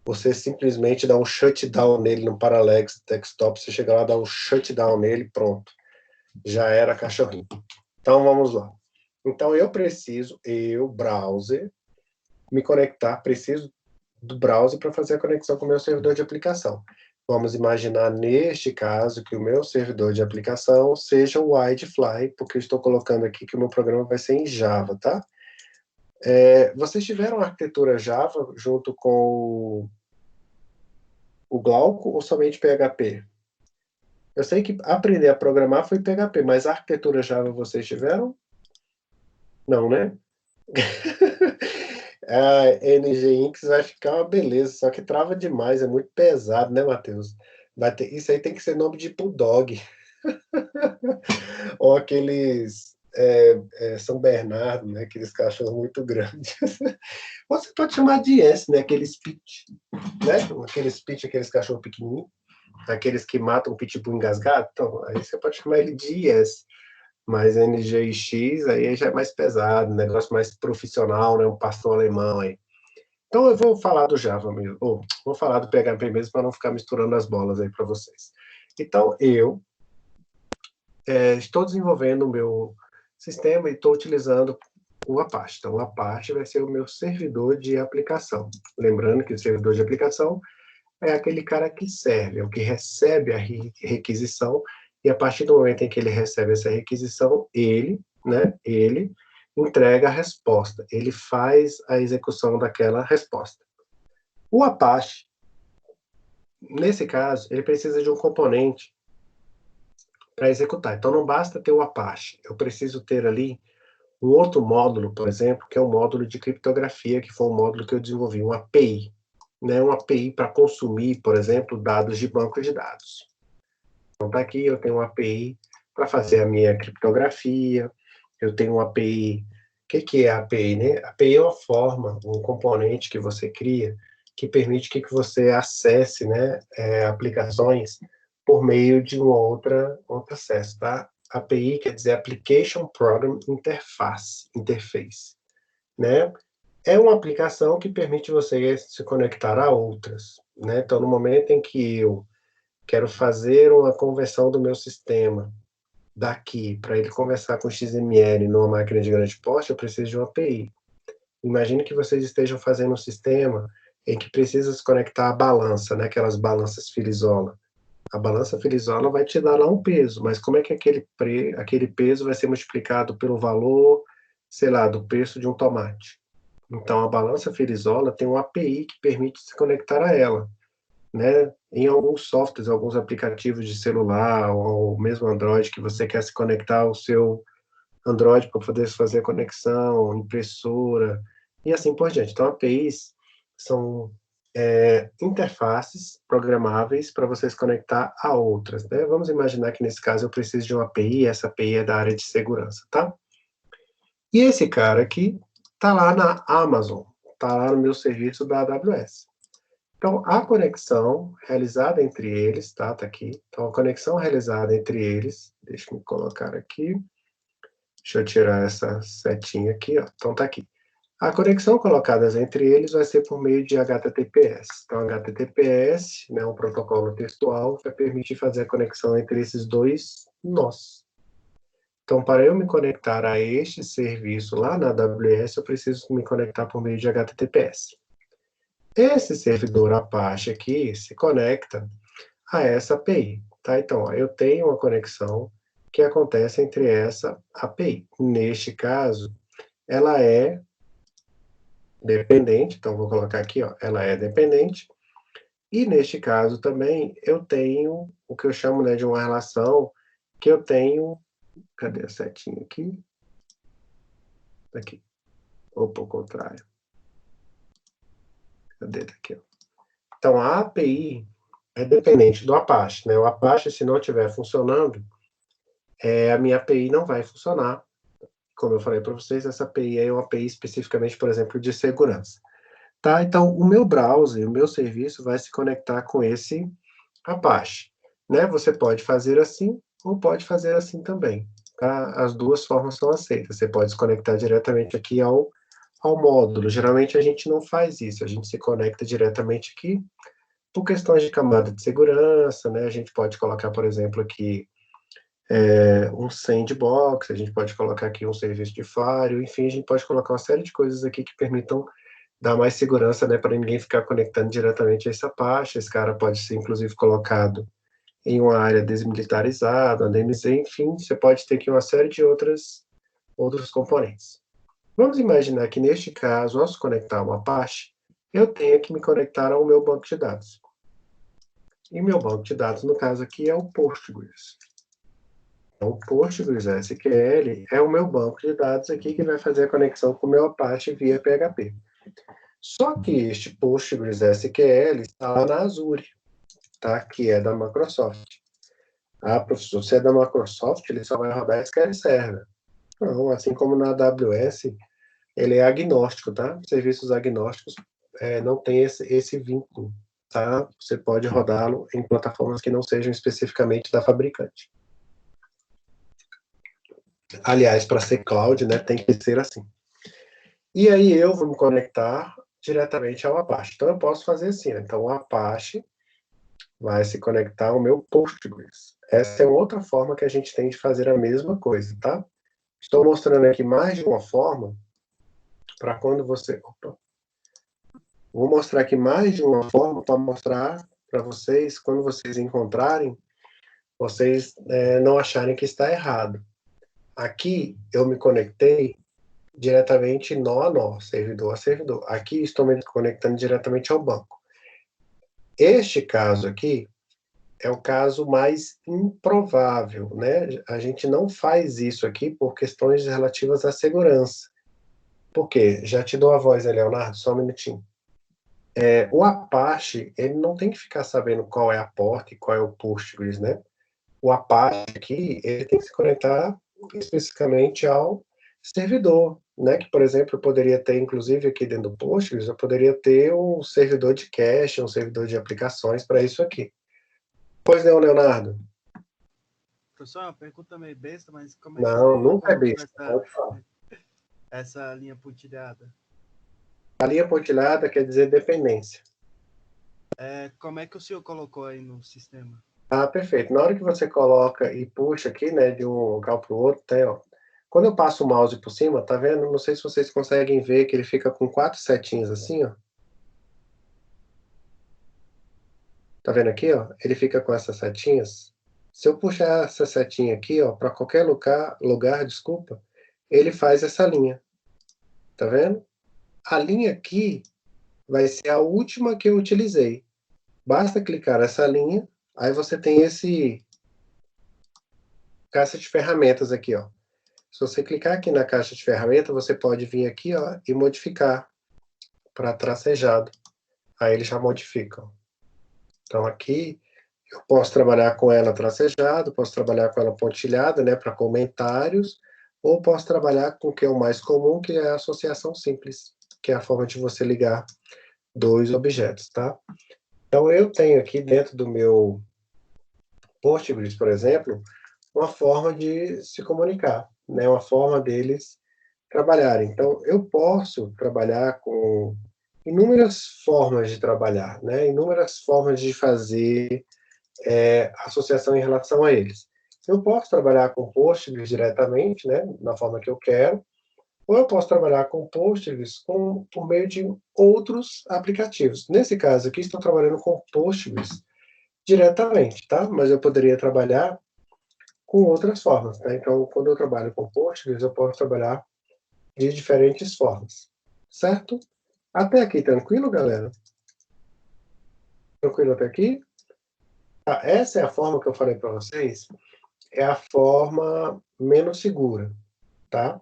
você simplesmente dá um shutdown nele no Parallax Desktop. Você chega lá, dá um shutdown nele, pronto. Já era cachorrinho. Então, vamos lá. Então, browser, me conectar, preciso do browser para fazer a conexão com o meu servidor de aplicação. Vamos imaginar, neste caso, que o meu servidor de aplicação seja o WideFly, porque eu estou colocando aqui que o meu programa vai ser em Java, tá? Vocês tiveram arquitetura Java junto com o Glauco ou somente PHP? Eu sei que aprender a programar foi PHP, mas a arquitetura Java vocês tiveram? Não, né? A NGINX vai ficar uma beleza, só que trava demais, é muito pesado, né, Matheus? Isso aí tem que ser nome de Bulldog, ou aqueles São Bernardo, né, aqueles cachorros muito grandes. Você pode chamar de S, né, aqueles pit, né, aqueles cachorros pequenininhos, aqueles que matam o pitbull engasgado, então, aí você pode chamar ele de IS. Mas NGX aí já é mais pesado, um negócio mais profissional, né, um pastor alemão aí. Então eu vou falar do Java mesmo, ou vou falar do PHP mesmo para não ficar misturando as bolas aí para vocês. Então eu estou desenvolvendo o meu sistema e estou utilizando o Apache. Então o Apache vai ser o meu servidor de aplicação. Lembrando que o servidor de aplicação é aquele cara que serve, é o que recebe a requisição, e a partir do momento em que ele recebe essa requisição, ele entrega a resposta, ele faz a execução daquela resposta. O Apache, nesse caso, ele precisa de um componente para executar. Então, não basta ter o Apache. Eu preciso ter ali um outro módulo, por exemplo, que é um módulo de criptografia, que foi um módulo que eu desenvolvi, uma API. Né, uma API para consumir, por exemplo, dados de banco de dados. Então, está aqui, eu tenho uma API para fazer a minha criptografia, eu tenho uma API. O que é a API? Né? A API é uma forma, um componente que você cria que permite que você acesse, né, aplicações por meio de uma outro acesso, tá? API quer dizer Application Program Interface, né? É uma aplicação que permite você se conectar a outras, né? Então, no momento em que eu quero fazer uma conversão do meu sistema daqui para ele conversar com XML numa máquina de grande porte, eu preciso de uma API. Imagine que vocês estejam fazendo um sistema em que precisa se conectar à balança, né? Aquelas balanças Filizola. A balança Filizola vai te dar lá um peso, mas como é que aquele peso vai ser multiplicado pelo valor, sei lá, do preço de um tomate? Então, a balança Filizola tem uma API que permite se conectar a ela, né? Em alguns softwares, alguns aplicativos de celular, ou mesmo Android, que você quer se conectar ao seu Android para poder fazer a conexão, impressora, e assim por diante. Então, APIs são interfaces programáveis para você se conectar a outras, né? Vamos imaginar que, nesse caso, eu preciso de uma API, essa API é da área de segurança, tá? E esse cara aqui está lá na Amazon, está lá no meu serviço da AWS. Então, a conexão realizada entre eles, tá aqui. Então, a conexão realizada entre eles, deixa eu colocar aqui, deixa eu tirar essa setinha aqui, ó. Então, tá aqui. A conexão colocada entre eles vai ser por meio de HTTPS. Então, HTTPS, né, um protocolo textual, vai permitir fazer a conexão entre esses dois nós. Então, para eu me conectar a este serviço lá na AWS, eu preciso me conectar por meio de HTTPS. Esse servidor Apache aqui se conecta a essa API. Tá? Então, ó, eu tenho uma conexão que acontece entre essa API. Neste caso, ela é dependente, então vou colocar aqui, ó, ela é dependente. E neste caso também eu tenho o que eu chamo, né, de uma relação que eu tenho, cadê a setinha aqui? Aqui. Opa, o contrário. Cadê? Aqui, ó. Então a API é dependente do Apache, né? O Apache, se não estiver funcionando, a minha API não vai funcionar. Como eu falei para vocês, essa API é uma API especificamente, por exemplo, de segurança. Tá? Então, o meu browser, o meu serviço vai se conectar com esse Apache. Né? Você pode fazer assim ou pode fazer assim também. Tá? As duas formas são aceitas. Você pode se conectar diretamente aqui ao módulo. Geralmente a gente não faz isso, a gente se conecta diretamente aqui por questões de camada de segurança, né? A gente pode colocar, por exemplo, aqui um sandbox, a gente pode colocar aqui um serviço de firewall, enfim, a gente pode colocar uma série de coisas aqui que permitam dar mais segurança, né, para ninguém ficar conectando diretamente a essa pasta. Esse cara pode ser, inclusive, colocado em uma área desmilitarizada, uma DMZ, enfim, você pode ter aqui uma série de outros componentes. Vamos imaginar que, neste caso, ao se conectar a uma Apache, eu tenho que me conectar ao meu banco de dados. E meu banco de dados, no caso aqui, é o Postgres. Então, o PostgreSQL é o meu banco de dados aqui que vai fazer a conexão com o meu Apache via PHP. Só que este PostgreSQL está lá na Azure, tá? Que é da Microsoft. Ah, professor, se é da Microsoft, ele só vai rodar SQL Server. Não, assim como na AWS, ele é agnóstico, tá? Serviços agnósticos não tem esse vínculo, tá? Você pode rodá-lo em plataformas que não sejam especificamente da fabricante. Aliás, para ser cloud, né, tem que ser assim. E aí eu vou me conectar diretamente ao Apache. Então eu posso fazer assim, né? Então o Apache vai se conectar ao meu Postgres. Essa é outra forma que a gente tem de fazer a mesma coisa, tá? Estou mostrando aqui mais de uma forma para quando você... Opa. Vou mostrar aqui mais de uma forma para mostrar para vocês, quando vocês encontrarem, vocês não acharem que está errado. Aqui eu me conectei diretamente nó a nó, servidor a servidor. Aqui estou me conectando diretamente ao banco. Este caso aqui é o caso mais improvável, né? A gente não faz isso aqui por questões relativas à segurança. Por quê? Já te dou a voz aí, Leonardo, só um minutinho. O Apache, ele não tem que ficar sabendo qual é a porta e qual é o Postgres, né? O Apache aqui, ele tem que se conectar especificamente ao servidor, né? Que, por exemplo, eu poderia ter, inclusive aqui dentro do Postgres, eu poderia ter um servidor de cache, um servidor de aplicações para isso aqui. Pois não, Leonardo? Professor, uma pergunta meio besta, mas como é que Não, você nunca é colocou besta, pode falar. essa linha pontilhada? A linha pontilhada quer dizer dependência. Como é que o senhor colocou aí no sistema? Ah, perfeito. Na hora que você coloca e puxa aqui, né, de um local para o outro, tem, ó. Quando eu passo o mouse por cima, tá vendo? Não sei se vocês conseguem ver que ele fica com 4 setinhas assim, ó. Tá vendo aqui, ó? Ele fica com essas setinhas. Se eu puxar essa setinha aqui, ó, para qualquer lugar, desculpa, ele faz essa linha. Tá vendo? A linha aqui vai ser a última que eu utilizei. Basta clicar nessa linha, aí você tem esse caixa de ferramentas aqui, ó. Se você clicar aqui na caixa de ferramentas, você pode vir aqui, ó, e modificar para tracejado. Aí ele já modifica. Então aqui eu posso trabalhar com ela tracejado, posso trabalhar com ela pontilhada, né, para comentários, ou posso trabalhar com o que é o mais comum, que é a associação simples, que é a forma de você ligar dois objetos, tá? Então eu tenho aqui dentro do meu Postgres, por exemplo, uma forma de se comunicar, né, uma forma deles trabalharem. Então, eu posso trabalhar com inúmeras formas de trabalhar, né? Inúmeras formas de fazer associação em relação a eles. Eu posso trabalhar com Postgres diretamente, né, na forma que eu quero, ou eu posso trabalhar com Postgres por meio de outros aplicativos. Nesse caso aqui, estou trabalhando com Postgres diretamente, tá? Mas eu poderia trabalhar com outras formas, tá? Então, quando eu trabalho com Postgres, eu posso trabalhar de diferentes formas, certo? Até aqui, tranquilo, galera? Tranquilo até aqui? Ah, essa é a forma que eu falei para vocês, é a forma menos segura, tá?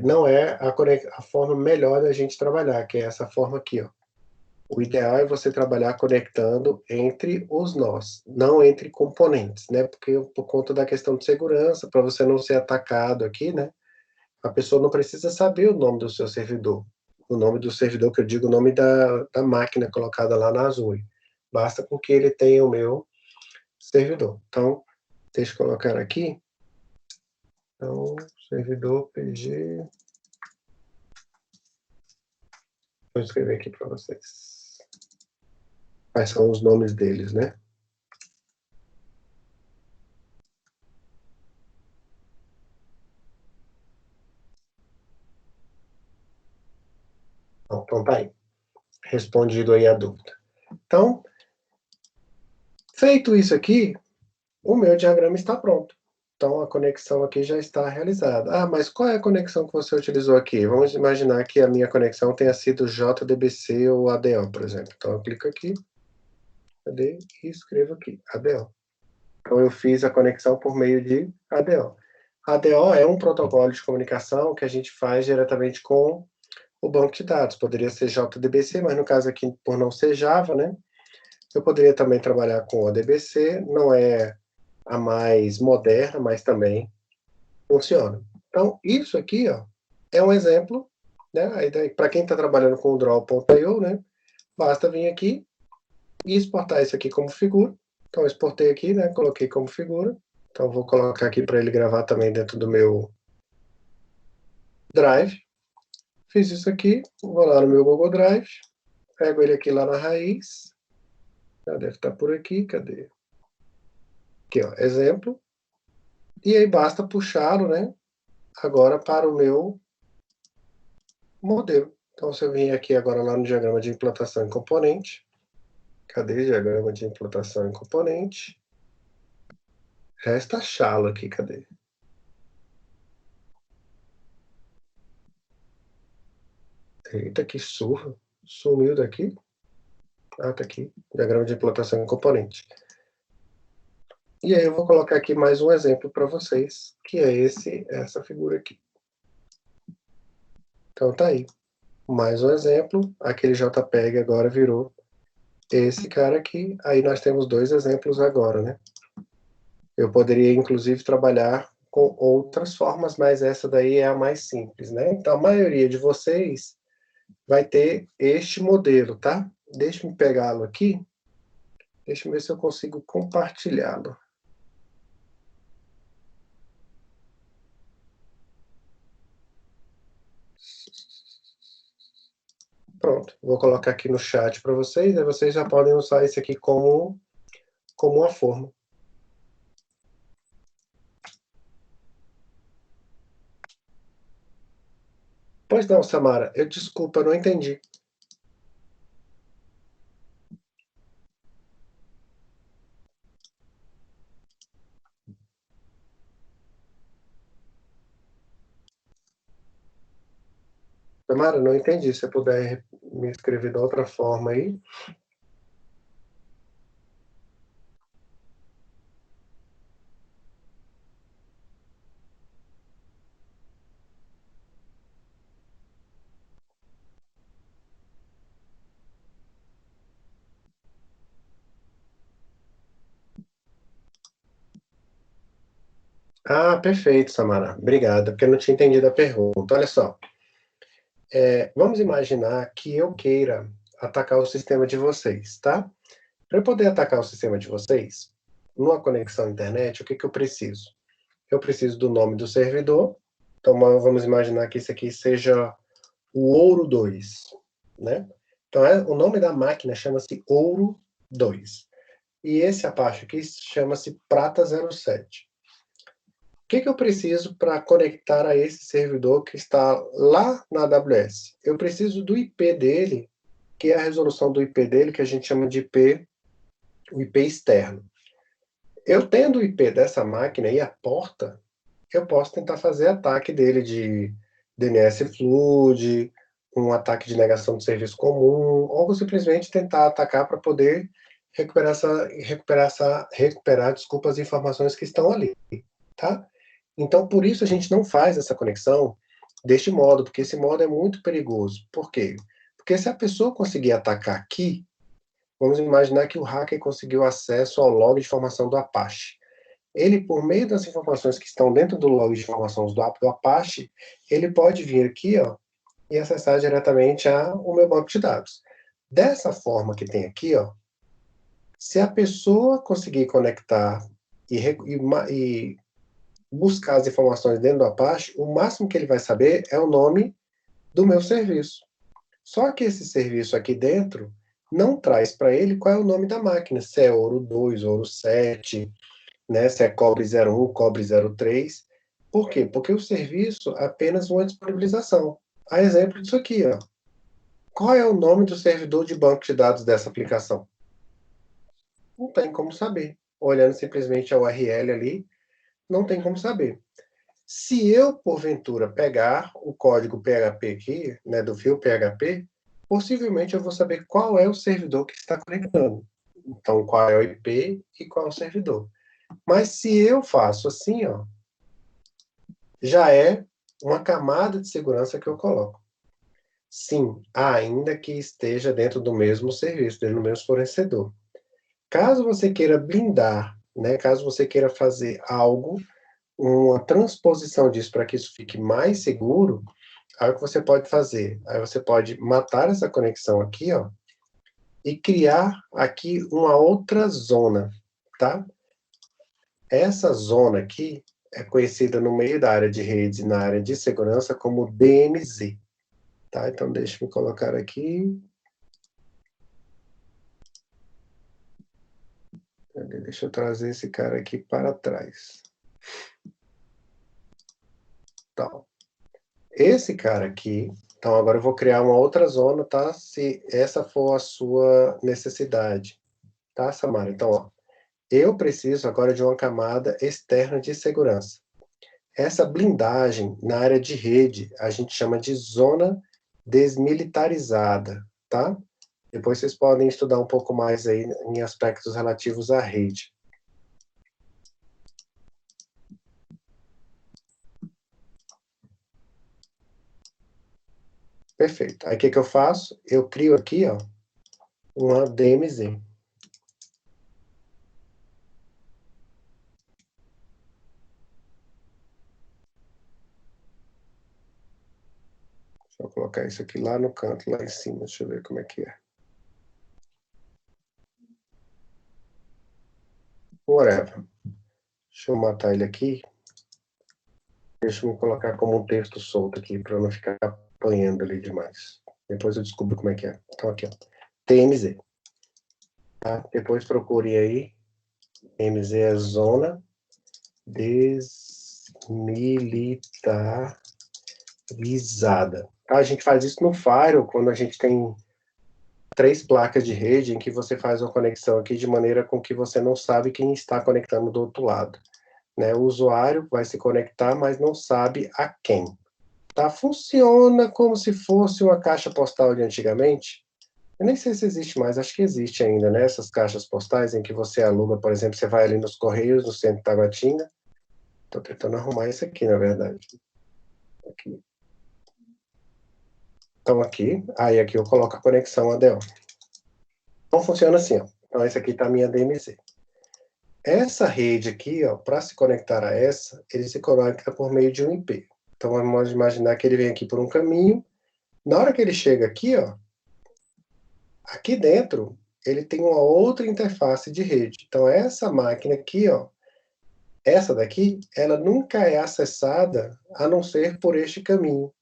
Não é a forma melhor da gente trabalhar, que é essa forma aqui, ó. O ideal é você trabalhar conectando entre os nós, não entre componentes, né? Porque por conta da questão de segurança, para você não ser atacado aqui, né? A pessoa não precisa saber o nome do seu servidor. O nome do servidor, que eu digo, o nome da máquina colocada lá na Azure. Basta com que ele tenha o meu servidor. Então, deixa eu colocar aqui. Então, servidor PG. Vou escrever aqui para vocês. Quais são os nomes deles, né? Então, tá aí. Respondido aí a dúvida. Então, feito isso aqui, o meu diagrama está pronto. Então, a conexão aqui já está realizada. Ah, mas qual é a conexão que você utilizou aqui? Vamos imaginar que a minha conexão tenha sido JDBC ou ADO, por exemplo. Então, eu clico aqui, cadê? E escrevo aqui, ADO. Então, eu fiz a conexão por meio de ADO. ADO é um protocolo de comunicação que a gente faz diretamente com o banco de dados. Poderia ser JDBC, mas no caso aqui, por não ser Java, né? Eu poderia também trabalhar com ODBC, não é a mais moderna, mas também funciona. Então, isso aqui, ó, é um exemplo, né? Para quem está trabalhando com o Draw.io, né? Basta vir aqui e exportar isso aqui como figura. Então, eu exportei aqui, né? Coloquei como figura. Então, vou colocar aqui para ele gravar também dentro do meu Drive. Fiz isso aqui, vou lá no meu Google Drive, pego ele aqui lá na raiz. Já deve estar por aqui, cadê? Aqui, ó, exemplo. E aí basta puxá-lo, né? Agora para o meu modelo. Então, se eu vim aqui agora lá no diagrama de implantação em componente, cadê diagrama de implantação em componente? Resta achá-lo aqui, cadê? Eita, que surra. Sumiu daqui. Ah, tá aqui. Diagrama de implantação em componente. E aí eu vou colocar aqui mais um exemplo para vocês, que é essa figura aqui. Então tá aí. Mais um exemplo. Aquele JPEG agora virou esse cara aqui. Aí nós temos dois exemplos agora, né? Eu poderia, inclusive, trabalhar com outras formas, mas essa daí é a mais simples, né? Então, a maioria de vocês vai ter este modelo, tá? Deixa eu pegá-lo aqui. Deixa eu ver se eu consigo compartilhá-lo. Pronto, vou colocar aqui no chat para vocês, aí vocês já podem usar esse aqui como uma forma. Pois não, Samara, desculpa, eu não entendi. Samara, não entendi. Se você puder me escrever de outra forma aí. Ah, perfeito, Samara. Obrigada, porque eu não tinha entendido a pergunta. Olha só. Vamos imaginar que eu queira atacar o sistema de vocês, tá? Para eu poder atacar o sistema de vocês, numa conexão à internet, o que eu preciso? Eu preciso do nome do servidor, Então, vamos imaginar que isso aqui seja o Ouro 2, né? Então, o nome da máquina chama-se Ouro 2. E esse Apache aqui chama-se Prata 07. O que eu preciso para conectar a esse servidor que está lá na AWS? Eu preciso do IP dele, que é a resolução do IP dele, que a gente chama de IP, o IP externo. Eu tendo o IP dessa máquina e a porta, eu posso tentar fazer ataque dele de DNS Flood, um ataque de negação de serviço comum, ou simplesmente tentar atacar para poder recuperar as informações que estão ali, tá? Então, por isso a gente não faz essa conexão deste modo, porque esse modo é muito perigoso. Por quê? Porque se a pessoa conseguir atacar aqui, vamos imaginar que o hacker conseguiu acesso ao log de informação do Apache. Ele, por meio das informações que estão dentro do log de informações do Apache, ele pode vir aqui, ó, e acessar diretamente o meu banco de dados. Dessa forma que tem aqui, ó, se a pessoa conseguir conectar e buscar as informações dentro do Apache, o máximo que ele vai saber é o nome do meu serviço. Só que esse serviço aqui dentro não traz para ele qual é o nome da máquina, se é Ouro 2, Ouro 7, né, se é Cobre 01, Cobre 03. Por quê? Porque o serviço é apenas uma disponibilização. A exemplo disso aqui, ó. Qual é o nome do servidor de banco de dados dessa aplicação? Não tem como saber. Olhando simplesmente a URL ali, não tem como saber. Se eu, porventura, pegar o código PHP aqui, né, do fio PHP, possivelmente eu vou saber qual é o servidor que está conectando. Então, qual é o IP e qual é o servidor. Mas se eu faço assim, ó, já é uma camada de segurança que eu coloco. Sim, ainda que esteja dentro do mesmo serviço, dentro do mesmo fornecedor. Caso você queira blindar, né, caso você queira fazer algo, uma transposição disso para que isso fique mais seguro, aí o que você pode fazer? Aí você pode matar essa conexão aqui, ó, e criar aqui uma outra zona, tá? Essa zona aqui é conhecida no meio da área de redes e na área de segurança como DMZ, tá? Então deixa eu colocar aqui. Deixa eu trazer esse cara aqui para trás. Então, esse cara aqui, então agora eu vou criar uma outra zona, tá? Se essa for a sua necessidade, tá, Samara? Então, ó, eu preciso agora de uma camada externa de segurança. Essa blindagem na área de rede, a gente chama de zona desmilitarizada, tá? Depois vocês podem estudar um pouco mais aí em aspectos relativos à rede. Perfeito. Aí o que eu faço? Eu crio aqui, ó, uma DMZ. Vou colocar isso aqui lá no canto, lá em cima. Deixa eu ver como é que é. Whatever. Deixa eu matar ele aqui. Deixa eu colocar como um texto solto aqui, para não ficar apanhando ali demais. Depois eu descubro como é que é. Então aqui, ó. TMZ. Tá? Depois procure aí. TMZ é zona desmilitarizada. Tá? A gente faz isso no Firewall, quando a gente tem 3 placas de rede em que você faz uma conexão aqui de maneira com que você não sabe quem está conectando do outro lado. Né? O usuário vai se conectar, mas não sabe a quem. Tá? Funciona como se fosse uma caixa postal de antigamente. Eu nem sei se existe mais, acho que existe ainda, né? Essas caixas postais em que você aluga, por exemplo, você vai ali nos Correios, no centro de Taguatinga. Estou tentando arrumar isso aqui, na verdade. Aqui. Então aqui, aí aqui eu coloco a conexão ADO. Então funciona assim, ó. Então essa aqui está a minha DMZ. Essa rede aqui, ó, para se conectar a essa, ele se conecta por meio de um IP. Então vamos imaginar que ele vem aqui por um caminho. Na hora que ele chega aqui, ó, aqui dentro, ele tem uma outra interface de rede. Então essa máquina aqui, ó, Essa daqui, ela nunca é acessada a não ser por este caminho,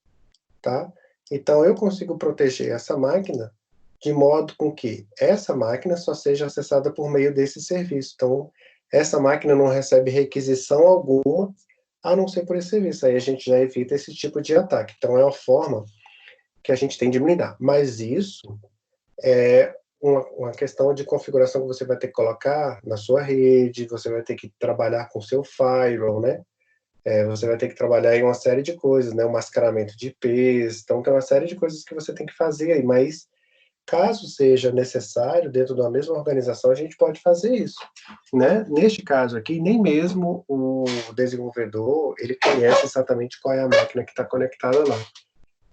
tá? Então, eu consigo proteger essa máquina de modo com que essa máquina só seja acessada por meio desse serviço. Então, essa máquina não recebe requisição alguma, a não ser por esse serviço. Aí a gente já evita esse tipo de ataque. Então, é uma forma que a gente tem de blindar. Mas isso é uma questão de configuração que você vai ter que colocar na sua rede, você vai ter que trabalhar com o seu firewall, né? Você vai ter que trabalhar em uma série de coisas, né? O mascaramento de IPs, então tem uma série de coisas que você tem que fazer aí, mas caso seja necessário, dentro da mesma organização, a gente pode fazer isso, né? Neste caso aqui, nem mesmo o desenvolvedor, ele conhece exatamente qual é a máquina que está conectada lá,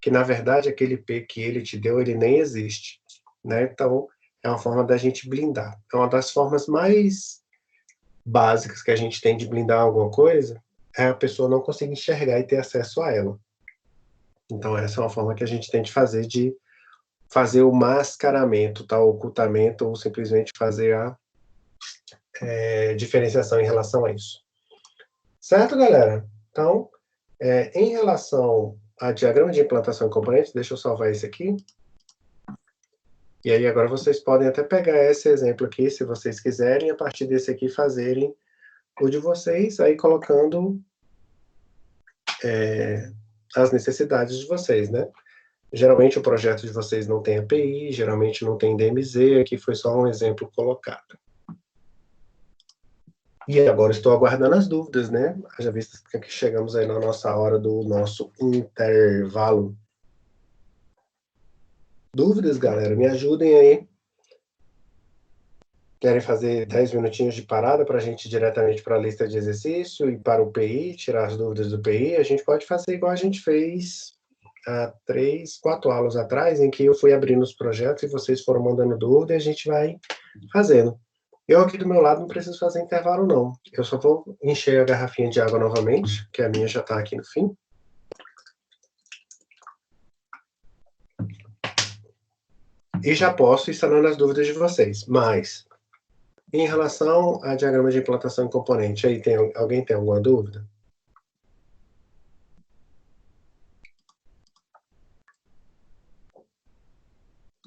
que na verdade aquele IP que ele te deu, ele nem existe, né? Então, é uma forma da gente blindar. É uma das formas mais básicas que a gente tem de blindar alguma coisa, é a pessoa não conseguir enxergar e ter acesso a ela. Então, essa é uma forma que a gente tem de fazer o mascaramento, tá? O ocultamento, ou simplesmente fazer a diferenciação em relação a isso. Certo, galera? Então, em relação a diagrama de implantação de componentes, deixa eu salvar esse aqui. E aí agora vocês podem até pegar esse exemplo aqui, se vocês quiserem, a partir desse aqui fazerem o de vocês, aí colocando as necessidades de vocês, né? Geralmente o projeto de vocês não tem API, geralmente não tem DMZ, aqui foi só um exemplo colocado. E agora estou aguardando as dúvidas, né? Já visto que chegamos aí na nossa hora do nosso intervalo. Dúvidas, galera? Me ajudem aí. Querem fazer 10 minutinhos de parada para a gente ir diretamente para a lista de exercício e para o PI, tirar as dúvidas do PI? A gente pode fazer igual a gente fez há 3, 4 aulas atrás, em que eu fui abrindo os projetos e vocês foram mandando dúvida e a gente vai fazendo. Eu aqui do meu lado não preciso fazer intervalo, não. Eu só vou encher a garrafinha de água novamente, que a minha já está aqui no fim. E já posso ir sanando as dúvidas de vocês. Mas, em relação a diagrama de implantação em componente, aí alguém tem alguma dúvida?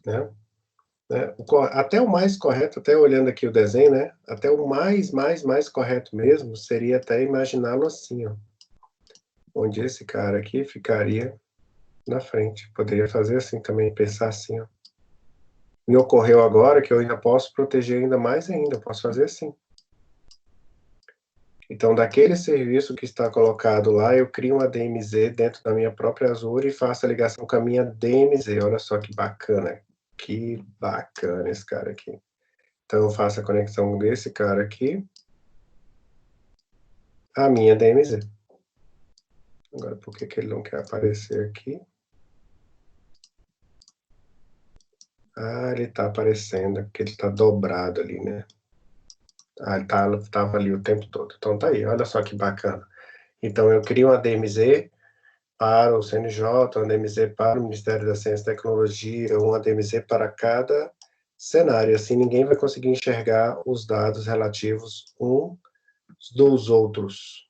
Né? Até o mais correto, até olhando aqui o desenho, né? Até o mais correto mesmo seria até imaginá-lo assim, ó. Onde esse cara aqui ficaria na frente. Poderia fazer assim também, pensar assim, ó. Me ocorreu agora que eu ainda posso proteger ainda mais ainda, eu posso fazer assim. Então, daquele serviço que está colocado lá, eu crio uma DMZ dentro da minha própria Azure e faço a ligação com a minha DMZ. Olha só que bacana. Que bacana esse cara aqui. Então, eu faço a conexão desse cara aqui à minha DMZ. Agora, por que ele não quer aparecer aqui? Ah, ele está aparecendo, porque ele está dobrado ali, né? Ah, ele estava ali o tempo todo. Então, tá aí, olha só que bacana. Então, eu crio uma DMZ para o CNJ, uma DMZ para o Ministério da Ciência e Tecnologia, uma DMZ para cada cenário. Assim, ninguém vai conseguir enxergar os dados relativos uns dos outros.